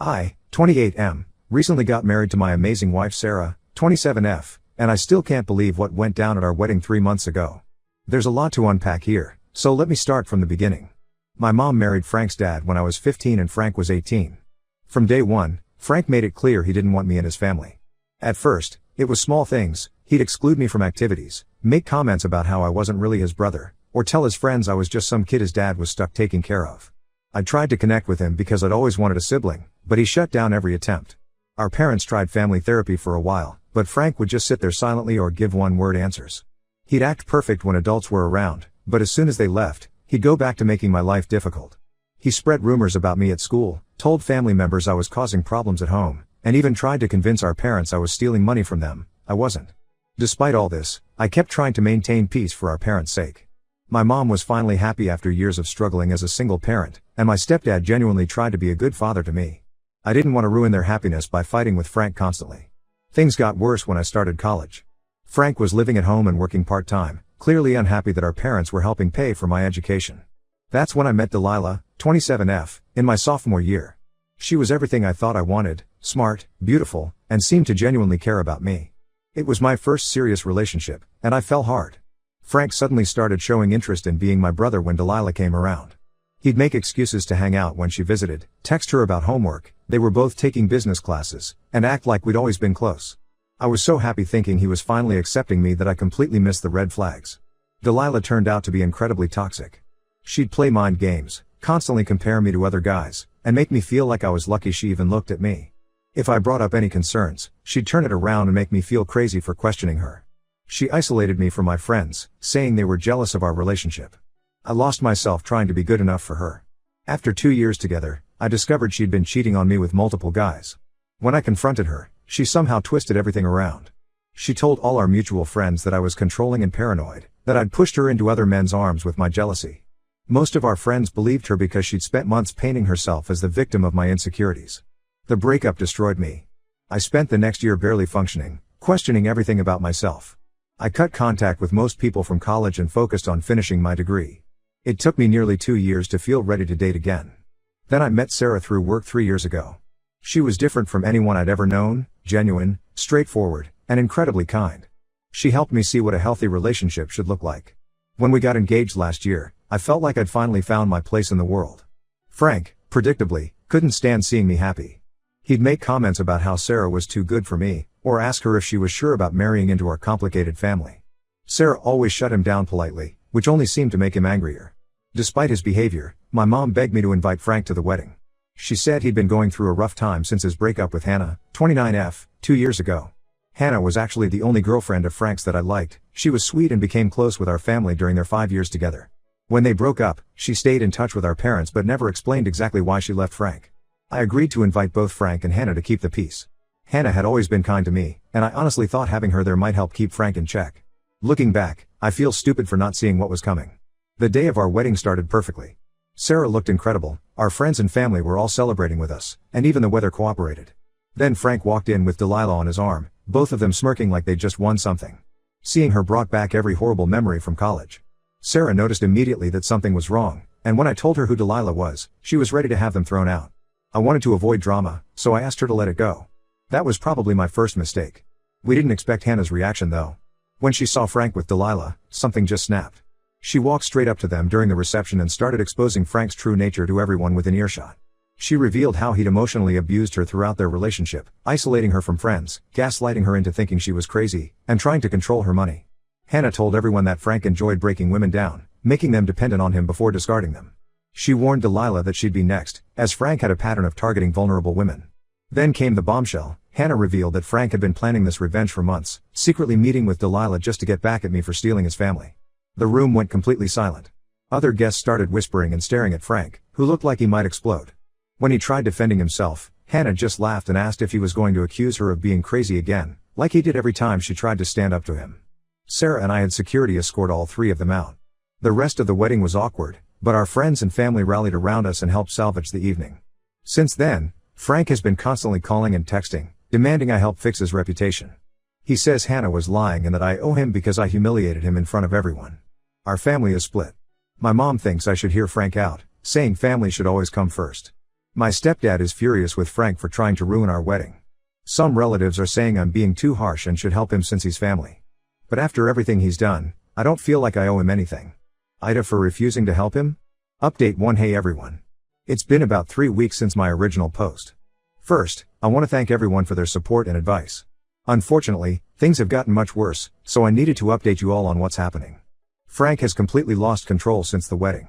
I, 28M, recently got married to my amazing wife Sarah, 27F, and I still can't believe what went down at our wedding 3 months ago. There's a lot to unpack here, so let me start from the beginning. My mom married Frank's dad when I was 15 and Frank was 18. From day one, Frank made it clear he didn't want me in his family. At first, it was small things. He'd exclude me from activities, make comments about how I wasn't really his brother, or tell his friends I was just some kid his dad was stuck taking care of. I tried to connect with him because I'd always wanted a sibling, but he shut down every attempt. Our parents tried family therapy for a while, but Frank would just sit there silently or give one-word answers. He'd act perfect when adults were around, but as soon as they left, he'd go back to making my life difficult. He spread rumors about me at school, told family members I was causing problems at home, and even tried to convince our parents I was stealing money from them. I wasn't. Despite all this, I kept trying to maintain peace for our parents' sake. My mom was finally happy after years of struggling as a single parent, and my stepdad genuinely tried to be a good father to me. I didn't want to ruin their happiness by fighting with Frank constantly. Things got worse when I started college. Frank was living at home and working part-time, clearly unhappy that our parents were helping pay for my education. That's when I met Delilah, 27F, in my sophomore year. She was everything I thought I wanted, smart, beautiful, and seemed to genuinely care about me. It was my first serious relationship, and I fell hard. Frank suddenly started showing interest in being my brother when Delilah came around. He'd make excuses to hang out when she visited, text her about homework, they were both taking business classes, and act like we'd always been close. I was so happy thinking he was finally accepting me that I completely missed the red flags. Delilah turned out to be incredibly toxic. She'd play mind games, constantly compare me to other guys, and make me feel like I was lucky she even looked at me. If I brought up any concerns, she'd turn it around and make me feel crazy for questioning her. She isolated me from my friends, saying they were jealous of our relationship. I lost myself trying to be good enough for her. After 2 years together, I discovered she'd been cheating on me with multiple guys. When I confronted her, she somehow twisted everything around. She told all our mutual friends that I was controlling and paranoid, that I'd pushed her into other men's arms with my jealousy. Most of our friends believed her because she'd spent months painting herself as the victim of my insecurities. The breakup destroyed me. I spent the next year barely functioning, questioning everything about myself. I cut contact with most people from college and focused on finishing my degree. It took me nearly 2 years to feel ready to date again. Then I met Sarah through work 3 years ago. She was different from anyone I'd ever known, genuine, straightforward, and incredibly kind. She helped me see what a healthy relationship should look like. When we got engaged last year, I felt like I'd finally found my place in the world. Frank, predictably, couldn't stand seeing me happy. He'd make comments about how Sarah was too good for me, or ask her if she was sure about marrying into our complicated family. Sarah always shut him down politely, which only seemed to make him angrier. Despite his behavior, my mom begged me to invite Frank to the wedding. She said he'd been going through a rough time since his breakup with Hannah, 29F, 2 years ago. Hannah was actually the only girlfriend of Frank's that I liked. She was sweet and became close with our family during their 5 years together. When they broke up, she stayed in touch with our parents but never explained exactly why she left Frank. I agreed to invite both Frank and Hannah to keep the peace. Hannah had always been kind to me, and I honestly thought having her there might help keep Frank in check. Looking back, I feel stupid for not seeing what was coming. The day of our wedding started perfectly. Sarah looked incredible, our friends and family were all celebrating with us, and even the weather cooperated. Then Frank walked in with Delilah on his arm, both of them smirking like they'd just won something. Seeing her brought back every horrible memory from college. Sarah noticed immediately that something was wrong, and when I told her who Delilah was, she was ready to have them thrown out. I wanted to avoid drama, so I asked her to let it go. That was probably my first mistake. We didn't expect Hannah's reaction though. When she saw Frank with Delilah, something just snapped. She walked straight up to them during the reception and started exposing Frank's true nature to everyone within earshot. She revealed how he'd emotionally abused her throughout their relationship, isolating her from friends, gaslighting her into thinking she was crazy, and trying to control her money. Hannah told everyone that Frank enjoyed breaking women down, making them dependent on him before discarding them. She warned Delilah that she'd be next, as Frank had a pattern of targeting vulnerable women. Then came the bombshell. Hannah revealed that Frank had been planning this revenge for months, secretly meeting with Delilah just to get back at me for stealing his family. The room went completely silent. Other guests started whispering and staring at Frank, who looked like he might explode. When he tried defending himself, Hannah just laughed and asked if he was going to accuse her of being crazy again, like he did every time she tried to stand up to him. Sarah and I had security escort all three of them out. The rest of the wedding was awkward, but our friends and family rallied around us and helped salvage the evening. Since then, Frank has been constantly calling and texting, demanding I help fix his reputation. He says Hannah was lying and that I owe him because I humiliated him in front of everyone. Our family is split. My mom thinks I should hear Frank out, saying family should always come first. My stepdad is furious with Frank for trying to ruin our wedding. Some relatives are saying I'm being too harsh and should help him since he's family. But after everything he's done, I don't feel like I owe him anything. Ida for refusing to help him? Update 1. Hey everyone. It's been about 3 weeks since my original post. First, I want to thank everyone for their support and advice. Unfortunately, things have gotten much worse, so I needed to update you all on what's happening. Frank has completely lost control since the wedding.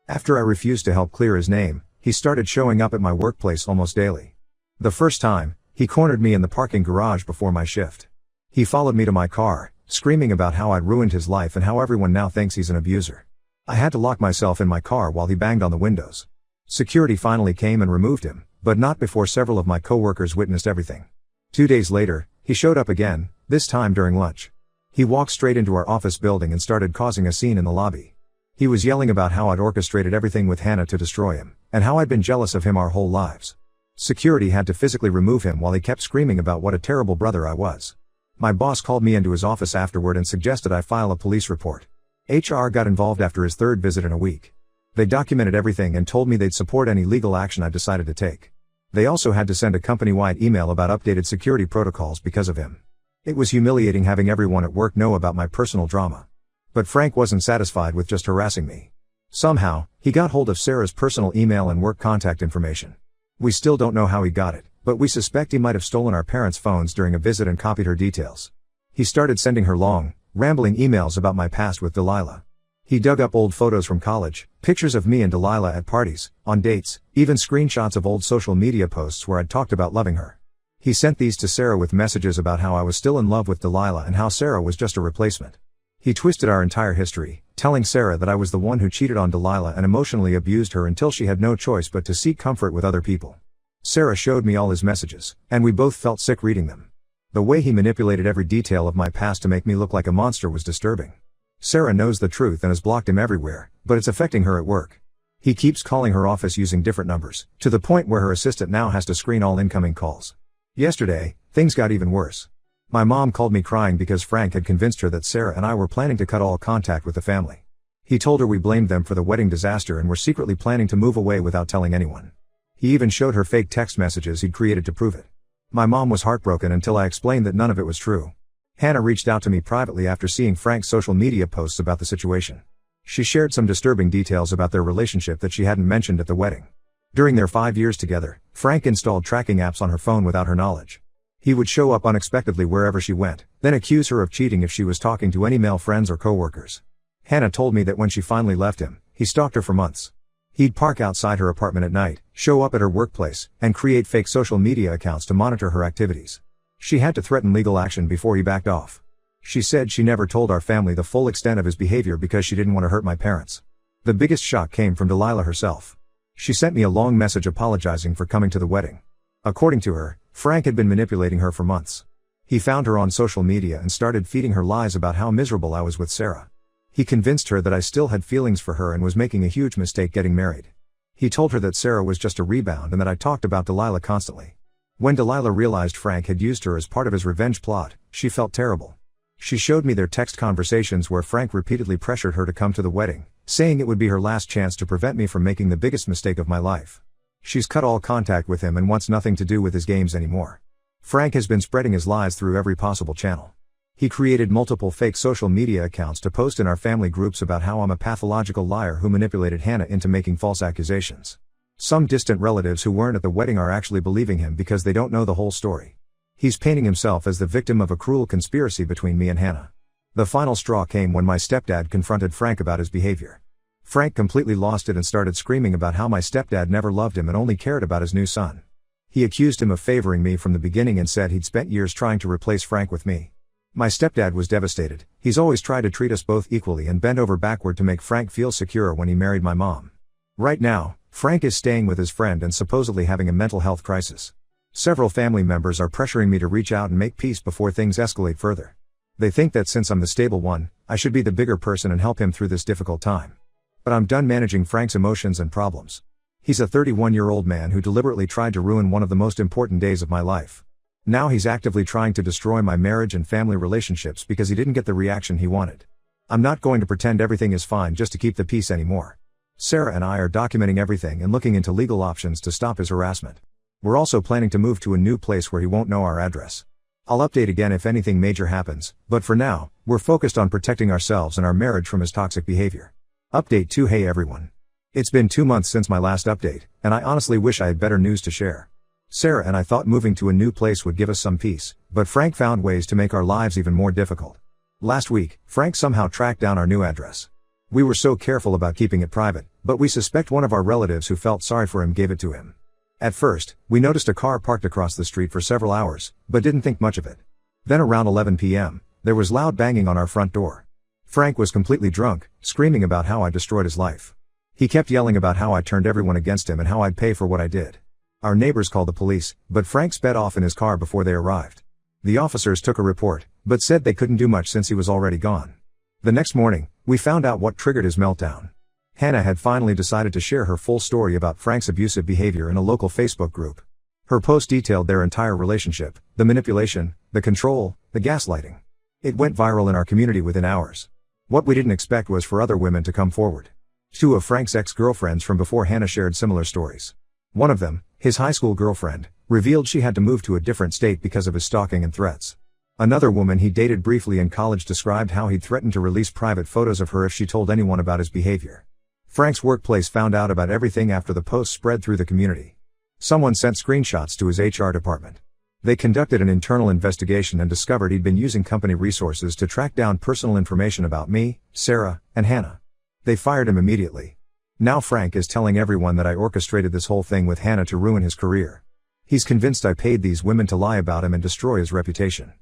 After I refused to help clear his name, he started showing up at my workplace almost daily. The first time, he cornered me in the parking garage before my shift. He followed me to my car, screaming about how I'd ruined his life and how everyone now thinks he's an abuser. I had to lock myself in my car while he banged on the windows. Security finally came and removed him, but not before several of my coworkers witnessed everything. 2 days later, he showed up again, this time during lunch. He walked straight into our office building and started causing a scene in the lobby. He was yelling about how I'd orchestrated everything with Hannah to destroy him, and how I'd been jealous of him our whole lives. Security had to physically remove him while he kept screaming about what a terrible brother I was. My boss called me into his office afterward and suggested I file a police report. HR got involved after his 3rd visit in a week. They documented everything and told me they'd support any legal action I decided to take. They also had to send a company-wide email about updated security protocols because of him. It was humiliating having everyone at work know about my personal drama. But Frank wasn't satisfied with just harassing me. Somehow, he got hold of Sarah's personal email and work contact information. We still don't know how he got it, but we suspect he might have stolen our parents' phones during a visit and copied her details. He started sending her long, rambling emails about my past with Delilah. He dug up old photos from college, pictures of me and Delilah at parties, on dates, even screenshots of old social media posts where I'd talked about loving her. He sent these to Sarah with messages about how I was still in love with Delilah and how Sarah was just a replacement. He twisted our entire history, telling Sarah that I was the one who cheated on Delilah and emotionally abused her until she had no choice but to seek comfort with other people. Sarah showed me all his messages, and we both felt sick reading them. The way he manipulated every detail of my past to make me look like a monster was disturbing. Sarah knows the truth and has blocked him everywhere, but it's affecting her at work. He keeps calling her office using different numbers, to the point where her assistant now has to screen all incoming calls. Yesterday, things got even worse. My mom called me crying because Frank had convinced her that Sarah and I were planning to cut all contact with the family. He told her we blamed them for the wedding disaster and were secretly planning to move away without telling anyone. He even showed her fake text messages he'd created to prove it. My mom was heartbroken until I explained that none of it was true. Hannah reached out to me privately after seeing Frank's social media posts about the situation. She shared some disturbing details about their relationship that she hadn't mentioned at the wedding. During their 5 years together, Frank installed tracking apps on her phone without her knowledge. He would show up unexpectedly wherever she went, then accuse her of cheating if she was talking to any male friends or coworkers. Hannah told me that when she finally left him, he stalked her for months. He'd park outside her apartment at night, show up at her workplace, and create fake social media accounts to monitor her activities. She had to threaten legal action before he backed off. She said she never told our family the full extent of his behavior because she didn't want to hurt my parents. The biggest shock came from Delilah herself. She sent me a long message apologizing for coming to the wedding. According to her, Frank had been manipulating her for months. He found her on social media and started feeding her lies about how miserable I was with Sarah. He convinced her that I still had feelings for her and was making a huge mistake getting married. He told her that Sarah was just a rebound and that I talked about Delilah constantly. When Delilah realized Frank had used her as part of his revenge plot, she felt terrible. She showed me their text conversations where Frank repeatedly pressured her to come to the wedding, saying it would be her last chance to prevent me from making the biggest mistake of my life. She's cut all contact with him and wants nothing to do with his games anymore. Frank has been spreading his lies through every possible channel. He created multiple fake social media accounts to post in our family groups about how I'm a pathological liar who manipulated Hannah into making false accusations. Some distant relatives who weren't at the wedding are actually believing him because they don't know the whole story. He's painting himself as the victim of a cruel conspiracy between me and Hannah. The final straw came when my stepdad confronted Frank about his behavior. Frank completely lost it and started screaming about how my stepdad never loved him and only cared about his new son. He accused him of favoring me from the beginning and said he'd spent years trying to replace Frank with me. My stepdad was devastated. He's always tried to treat us both equally and bent over backward to make Frank feel secure when he married my mom. Right now, Frank is staying with his friend and supposedly having a mental health crisis. Several family members are pressuring me to reach out and make peace before things escalate further. They think that since I'm the stable one, I should be the bigger person and help him through this difficult time. But I'm done managing Frank's emotions and problems. He's a 31-year-old man who deliberately tried to ruin one of the most important days of my life. Now he's actively trying to destroy my marriage and family relationships because he didn't get the reaction he wanted. I'm not going to pretend everything is fine just to keep the peace anymore. Sarah and I are documenting everything and looking into legal options to stop his harassment. We're also planning to move to a new place where he won't know our address. I'll update again if anything major happens, but for now, we're focused on protecting ourselves and our marriage from his toxic behavior. Update 2. Hey everyone. It's been 2 months since my last update, and I honestly wish I had better news to share. Sarah and I thought moving to a new place would give us some peace, but Frank found ways to make our lives even more difficult. Last week, Frank somehow tracked down our new address. We were so careful about keeping it private, but we suspect one of our relatives who felt sorry for him gave it to him. At first, we noticed a car parked across the street for several hours, but didn't think much of it. Then around 11 p.m., there was loud banging on our front door. Frank was completely drunk, screaming about how I destroyed his life. He kept yelling about how I turned everyone against him and how I'd pay for what I did. Our neighbors called the police, but Frank sped off in his car before they arrived. The officers took a report, but said they couldn't do much since he was already gone. The next morning, we found out what triggered his meltdown. Hannah had finally decided to share her full story about Frank's abusive behavior in a local Facebook group. Her post detailed their entire relationship, the manipulation, the control, the gaslighting. It went viral in our community within hours. What we didn't expect was for other women to come forward. 2 of Frank's ex-girlfriends from before Hannah shared similar stories. One of them, his high school girlfriend, revealed she had to move to a different state because of his stalking and threats. Another woman he dated briefly in college described how he'd threatened to release private photos of her if she told anyone about his behavior. Frank's workplace found out about everything after the post spread through the community. Someone sent screenshots to his HR department. They conducted an internal investigation and discovered he'd been using company resources to track down personal information about me, Sarah, and Hannah. They fired him immediately. Now Frank is telling everyone that I orchestrated this whole thing with Hannah to ruin his career. He's convinced I paid these women to lie about him and destroy his reputation.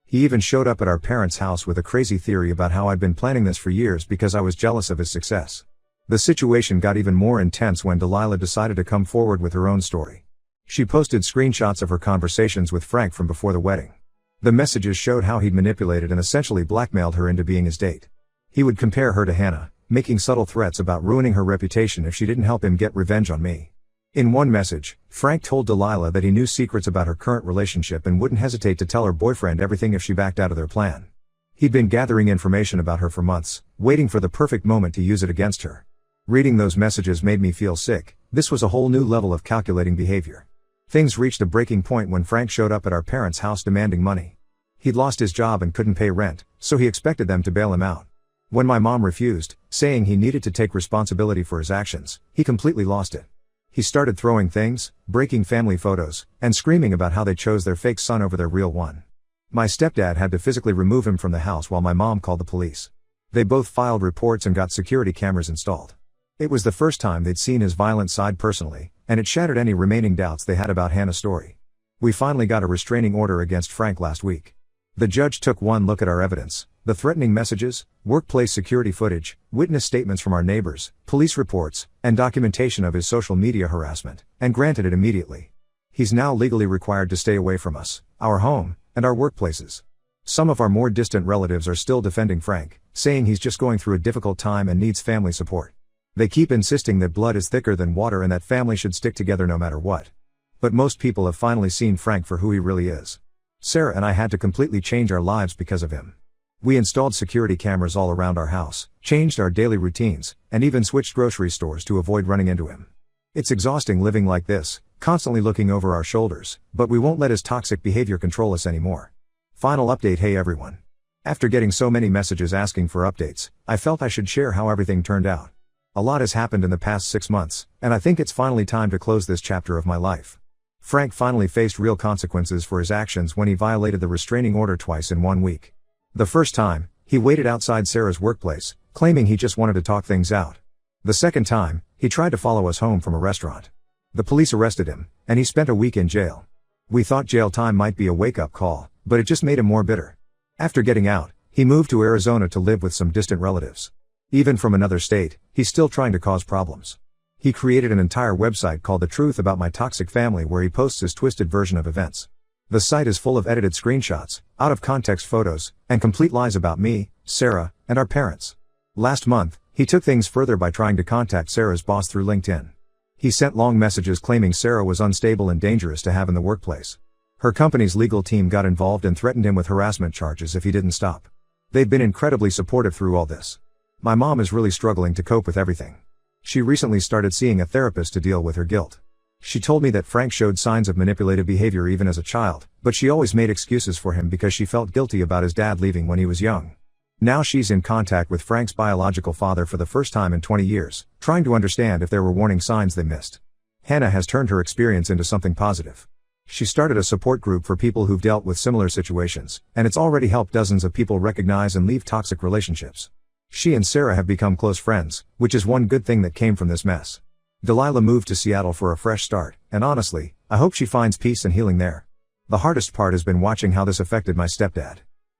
He even showed up at our parents' house with a crazy theory about how I'd been planning this for years because I was jealous of his success. The situation got even more intense when Delilah decided to come forward with her own story. She posted screenshots of her conversations with Frank from before the wedding. The messages showed how he'd manipulated and essentially blackmailed her into being his date. He would compare her to Hannah, making subtle threats about ruining her reputation if she didn't help him get revenge on me. In one message, Frank told Delilah that he knew secrets about her current relationship and wouldn't hesitate to tell her boyfriend everything if she backed out of their plan. He'd been gathering information about her for months, waiting for the perfect moment to use it against her. Reading those messages made me feel sick. This was a whole new level of calculating behavior. Things reached a breaking point when Frank showed up at our parents' house demanding money. He'd lost his job and couldn't pay rent, so he expected them to bail him out. When my mom refused, saying he needed to take responsibility for his actions, he completely lost it. He started throwing things, breaking family photos, and screaming about how they chose their fake son over their real one. My stepdad had to physically remove him from the house while my mom called the police. They both filed reports and got security cameras installed. It was the first time they'd seen his violent side personally, and it shattered any remaining doubts they had about Hannah's story. We finally got a restraining order against Frank last week. The judge took one look at our evidence, the threatening messages, workplace security footage, witness statements from our neighbors, police reports, and documentation of his social media harassment, and granted it immediately. He's now legally required to stay away from us, our home, and our workplaces. Some of our more distant relatives are still defending Frank, saying he's just going through a difficult time and needs family support. They keep insisting that blood is thicker than water and that family should stick together no matter what. But most people have finally seen Frank for who he really is. Sarah and I had to completely change our lives because of him. We installed security cameras all around our house, changed our daily routines, and even switched grocery stores to avoid running into him. It's exhausting living like this, constantly looking over our shoulders, but we won't let his toxic behavior control us anymore. Final update. Hey everyone. After getting so many messages asking for updates, I felt I should share how everything turned out. A lot has happened in the past 6 months, and I think it's finally time to close this chapter of my life. Frank finally faced real consequences for his actions when he violated the restraining order twice in 1 week. The first time, he waited outside Sarah's workplace, claiming he just wanted to talk things out. The second time, he tried to follow us home from a restaurant. The police arrested him, and he spent a week in jail. We thought jail time might be a wake-up call, but it just made him more bitter. After getting out, he moved to Arizona to live with some distant relatives. Even from another state, he's still trying to cause problems. He created an entire website called The Truth About My Toxic Family where he posts his twisted version of events. The site is full of edited screenshots, out-of-context photos, and complete lies about me, Sarah, and our parents. Last month, he took things further by trying to contact Sarah's boss through LinkedIn. He sent long messages claiming Sarah was unstable and dangerous to have in the workplace. Her company's legal team got involved and threatened him with harassment charges if he didn't stop. They've been incredibly supportive through all this. My mom is really struggling to cope with everything. She recently started seeing a therapist to deal with her guilt. She told me that Frank showed signs of manipulative behavior even as a child, but she always made excuses for him because she felt guilty about his dad leaving when he was young. Now she's in contact with Frank's biological father for the first time in 20 years, trying to understand if there were warning signs they missed. Hannah has turned her experience into something positive. She started a support group for people who've dealt with similar situations, and it's already helped dozens of people recognize and leave toxic relationships. She and Sarah have become close friends, which is one good thing that came from this mess. Delilah moved to Seattle for a fresh start, and honestly, I hope she finds peace and healing there. The hardest part has been watching how this affected my stepdad.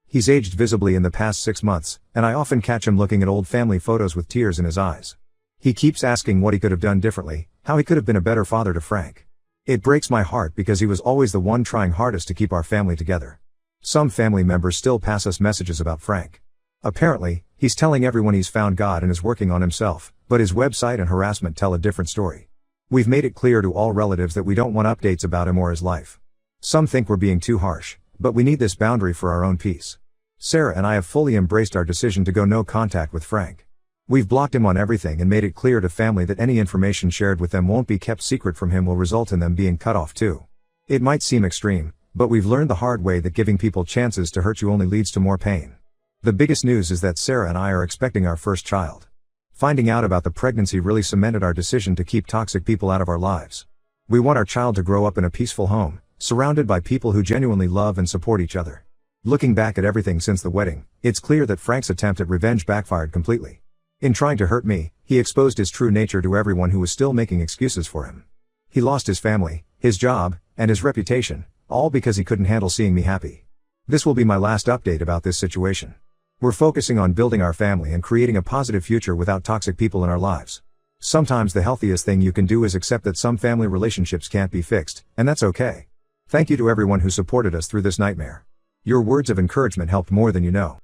He's aged visibly in the past 6 months, and I often catch him looking at old family photos with tears in his eyes. He keeps asking what he could have done differently, how he could have been a better father to Frank. It breaks my heart because he was always the one trying hardest to keep our family together. Some family members still pass us messages about Frank. Apparently, he's telling everyone he's found God and is working on himself, but his website and harassment tell a different story. We've made it clear to all relatives that we don't want updates about him or his life. Some think we're being too harsh, but we need this boundary for our own peace. Sarah and I have fully embraced our decision to go no contact with Frank. We've blocked him on everything and made it clear to family that any information shared with them won't be kept secret from him will result in them being cut off too. It might seem extreme, but we've learned the hard way that giving people chances to hurt you only leads to more pain. The biggest news is that Sarah and I are expecting our first child. Finding out about the pregnancy really cemented our decision to keep toxic people out of our lives. We want our child to grow up in a peaceful home, surrounded by people who genuinely love and support each other. Looking back at everything since the wedding, it's clear that Frank's attempt at revenge backfired completely. In trying to hurt me, he exposed his true nature to everyone who was still making excuses for him. He lost his family, his job, and his reputation, all because he couldn't handle seeing me happy. This will be my last update about this situation. We're focusing on building our family and creating a positive future without toxic people in our lives. Sometimes the healthiest thing you can do is accept that some family relationships can't be fixed, and that's okay. Thank you to everyone who supported us through this nightmare. Your words of encouragement helped more than you know.